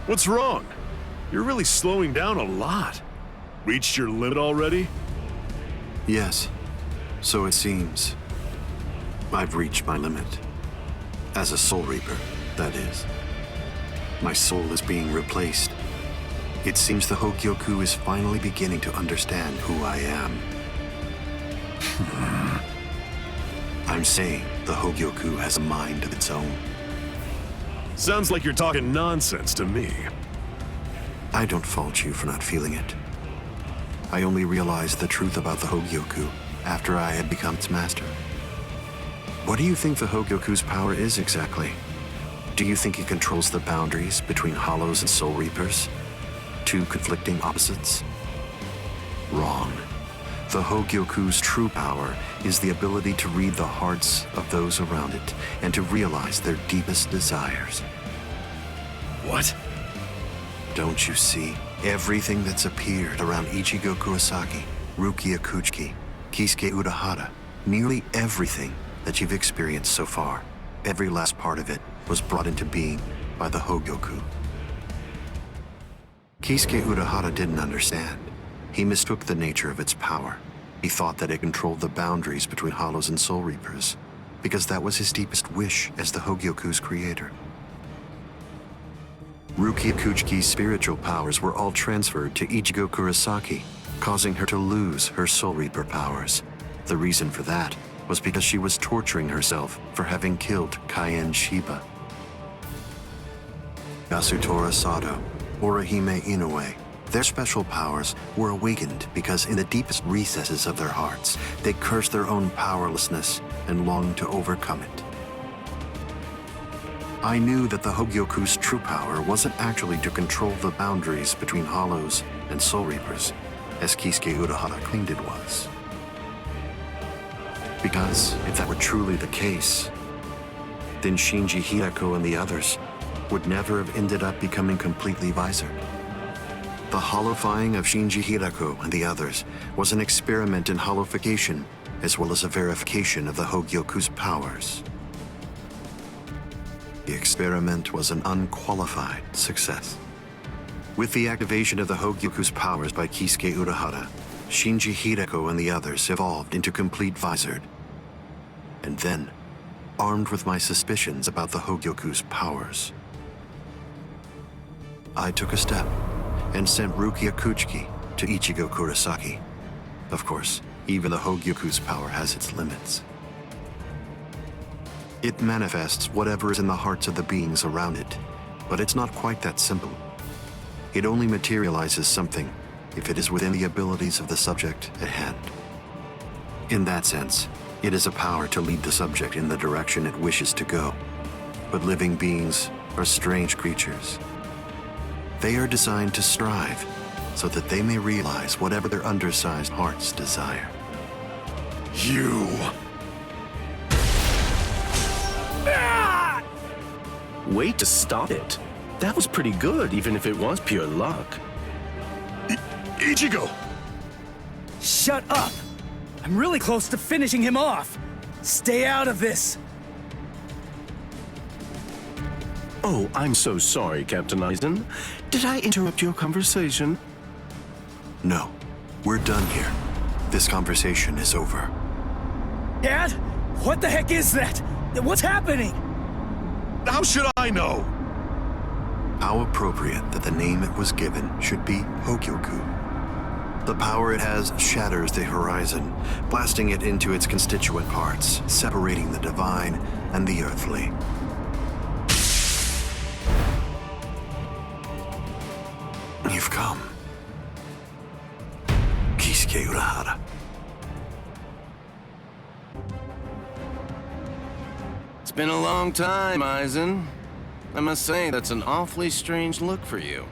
What's wrong? You're really slowing down a lot. Reached your limit already? Yes, so it seems. I've reached my limit. As a Soul Reaper, that is. My soul is being replaced. It seems the Hogyoku is finally beginning to understand who I am. I'm saying the Hogyoku has a mind of its own. Sounds like you're talking nonsense to me. I don't fault you for not feeling it. I only realized the truth about the Hogyoku after I had become its master. What do you think the Hogyoku's power is exactly? Do you think it controls the boundaries between Hollows and Soul Reapers? Two conflicting opposites? Wrong. The Hogyoku's true power is the ability to read the hearts of those around it and to realize their deepest desires. What? Don't you see? Everything that's appeared around Ichigo Kurosaki, Rukia Kuchiki, Kisuke Urahara, nearly everything that you've experienced so far, every last part of it was brought into being by the Hogyoku. Kisuke Urahara didn't understand. He mistook the nature of its power. He thought that it controlled the boundaries between Hollows and Soul Reapers, because that was his deepest wish as the Hogyoku's creator. Rukia Kuchiki's spiritual powers were all transferred to Ichigo Kurosaki, causing her to lose her Soul Reaper powers. The reason for that was because she was torturing herself for having killed Kaien Shiba. Yasutora Sato, Orihime Inoue, their special powers were awakened because in the deepest recesses of their hearts, they cursed their own powerlessness and longed to overcome it. I knew that the Hogyoku's true power wasn't actually to control the boundaries between Hollows and Soul Reapers, as Kisuke Urahara claimed it was. Because if that were truly the case, then Shinji Hideko and the others would never have ended up becoming completely visored. The hollowifying of Shinji Hideko and the others was an experiment in hollowification, as well as a verification of the Hogyoku's powers. The experiment was an unqualified success. With the activation of the Hogyoku's powers by Kisuke Urahara, Shinji Hideko and the others evolved into complete visored. And then, armed with my suspicions about the Hogyoku's powers, I took a step and sent Rukia Kuchiki to Ichigo Kurosaki. Of course, even the Hogyoku's power has its limits. It manifests whatever is in the hearts of the beings around it, but it's not quite that simple. It only materializes something if it is within the abilities of the subject at hand. In that sense, it is a power to lead the subject in the direction it wishes to go. But living beings are strange creatures. They are designed to strive so that they may realize whatever their undersized hearts desire. You... Wait to stop it. That was pretty good, even if it was pure luck. Ichigo! Shut up! I'm really close to finishing him off. Stay out of this. Oh, I'm so sorry, Captain Aizen. Did I interrupt your conversation? No, we're done here. This conversation is over. Dad? What the heck is that? What's happening? How should I know? How appropriate that the name it was given should be Hogyoku. The power it has shatters the horizon, blasting it into its constituent parts, separating the divine and the earthly. You've come. Kisuke Urahara. It's been a long time, Aizen. I must say, that's an awfully strange look for you.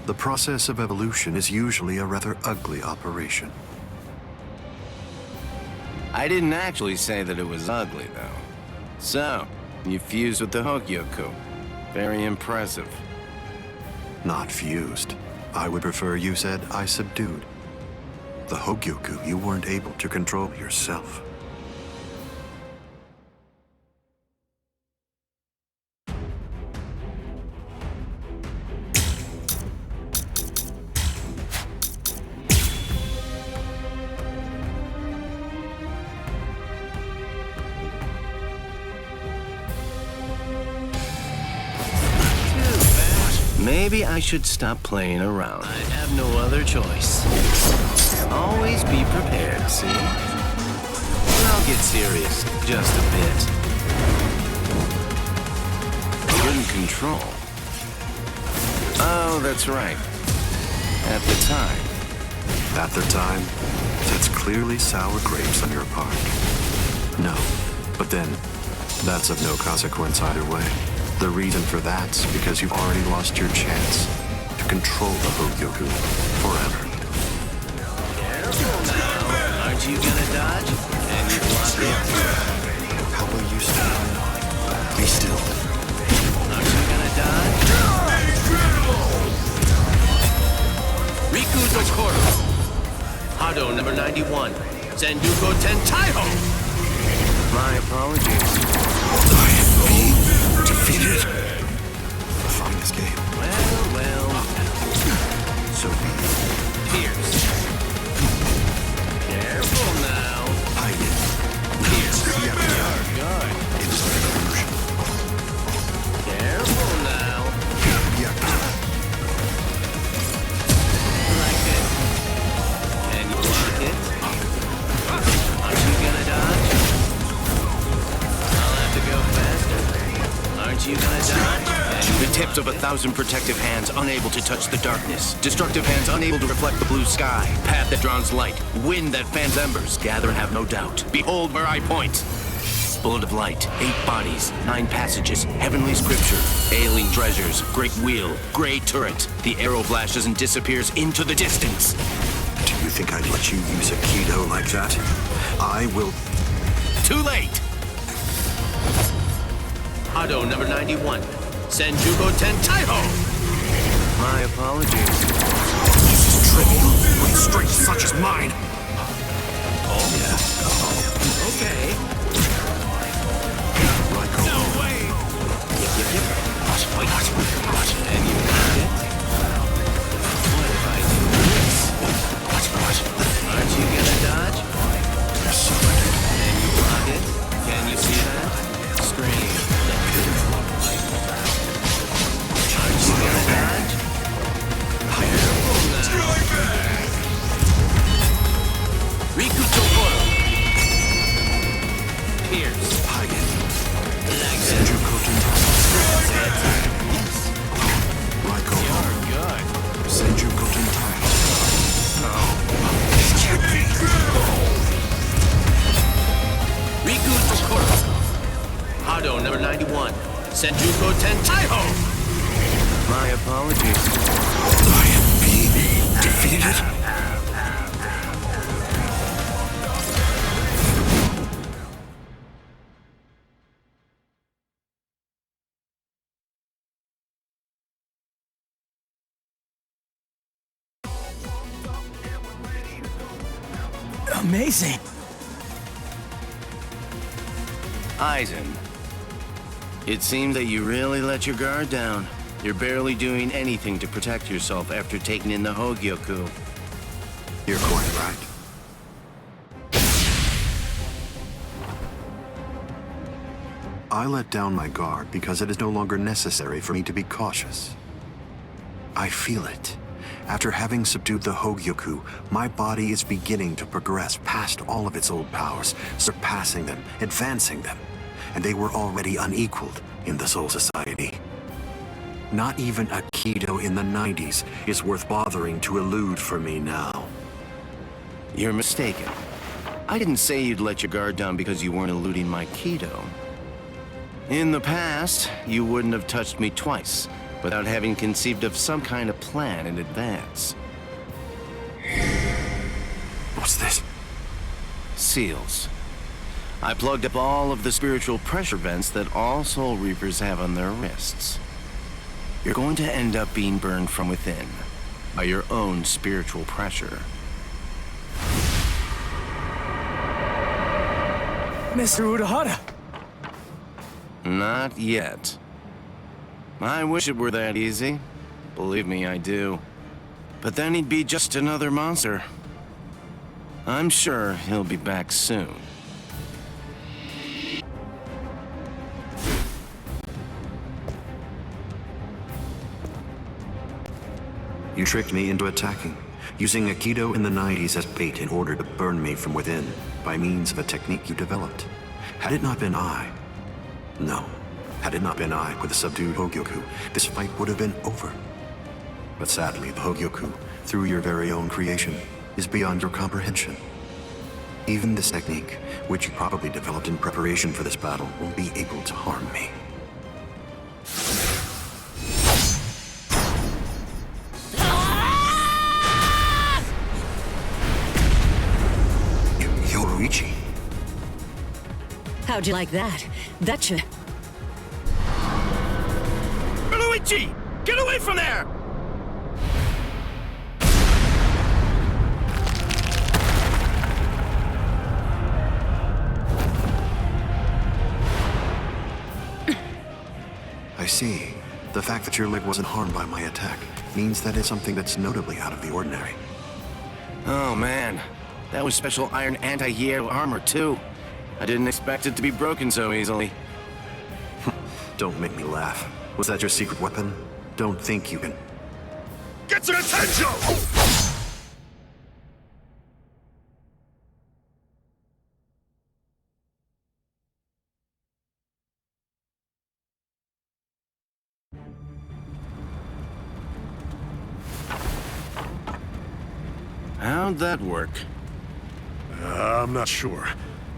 The process of evolution is usually a rather ugly operation. I didn't actually say that it was ugly, though. So, you fused with the Hogyoku. Very impressive. Not fused. I would prefer you said I subdued. The Hogyoku you weren't able to control yourself. Maybe I should stop playing around. I have no other choice. Always be prepared, see? I'll get serious, just a bit. Good control. Oh, that's right. At the time. At the time, that's clearly sour grapes on your part. No, but then, that's of no consequence either way. The reason for that's because you've already lost your chance to control the Hogyoku forever. Aren't you gonna dodge? And you block it. How will you stand? Be still. Aren't you gonna dodge? Riku Dokoro. Hado number 91. Senjuko Tentaiho. My apologies. I am being defeated. Fine escape. Well. So be it. Pierce. Careful now. Hide it. Pierce. Yeah. Good. It's an illusion. Careful now. Yeah. Like it. Can you block it? Aren't you gonna dodge? I'll have to go faster. Aren't you gonna dodge? The tips of 1,000 protective hands unable to touch the darkness. Destructive hands unable to reflect the blue sky. Path that draws light. Wind that fans embers. Gather and have no doubt. Behold where I point. Bullet of light. 8 bodies. 9 passages. Heavenly scripture. Ailing treasures. Great wheel. Gray turret. The arrow flashes and disappears into the distance. Do you think I'd let you use a Kido like that? I will... Too late! Hado number 91. Senjuko Tentaiho! My apologies. This is trivial when strength such as mine. Oh, yeah. Okay. No way! Yep. What? And you got it? What if I do this? What? Aren't you gonna dodge? Can you block it? Can you see that? Scream. Aren't you gonna dodge? Careful now. Riku Tokoro. Pierce. Hide Like Senjuko Tentaiho. Yes. Raiko. You're good. Senjuko Tentaiho. Riku Tokoro. Hado number 91. Senjuko Tentaiho. My apologies. I am being defeated. Amazing. Aizen. It seems that you really let your guard down. You're barely doing anything to protect yourself after taking in the Hogyoku. You're quite right. I let down my guard because it is no longer necessary for me to be cautious. I feel it. After having subdued the Hogyoku, my body is beginning to progress past all of its old powers, surpassing them, advancing them. And they were already unequaled in the Soul Society. Not even a Kido in the 90s is worth bothering to elude for me now. You're mistaken. I didn't say you'd let your guard down because you weren't eluding my Kido. In the past, you wouldn't have touched me twice without having conceived of some kind of plan in advance. What's this? Seals. I plugged up all of the spiritual pressure vents that all Soul Reapers have on their wrists. You're going to end up being burned from within by your own spiritual pressure. Mr. Urahara. Not yet. I wish it were that easy. Believe me, I do. But then he'd be just another monster. I'm sure he'll be back soon. You tricked me into attacking, using Aikido in the 90s as bait in order to burn me from within by means of a technique you developed. Had it not been I with the subdued Hogyoku, this fight would have been over. But sadly, the Hogyoku, through your very own creation, is beyond your comprehension. Even this technique, which you probably developed in preparation for this battle, won't be able to harm me. Yoruichi. How'd you like that? That should... Yoruichi! Get away from there! I see. The fact that your leg wasn't harmed by my attack means that it's something that's notably out of the ordinary. Oh man, that was special iron anti-Yeo armor too. I didn't expect it to be broken so easily. Don't make me laugh. Was that your secret weapon? Don't think you can... Get some attention! How'd that work? I'm not sure.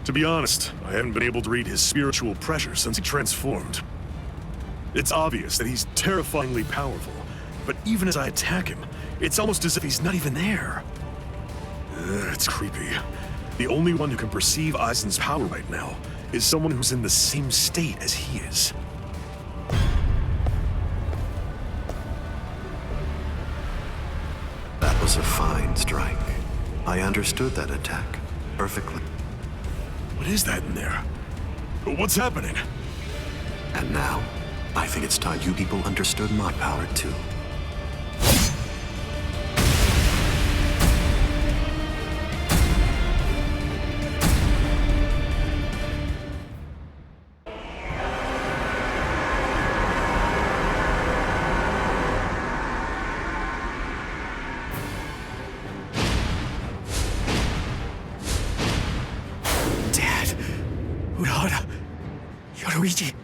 To be honest, I haven't been able to read his spiritual pressure since he transformed. It's obvious that he's terrifyingly powerful, but even as I attack him, it's almost as if he's not even there. It's creepy. The only one who can perceive Aizen's power right now is someone who's in the same state as he is. That was a fine strike. I understood that attack perfectly. What is that in there? What's happening? And now, I think it's time you people understood my power too. Dad! Urahara! Yoruichi!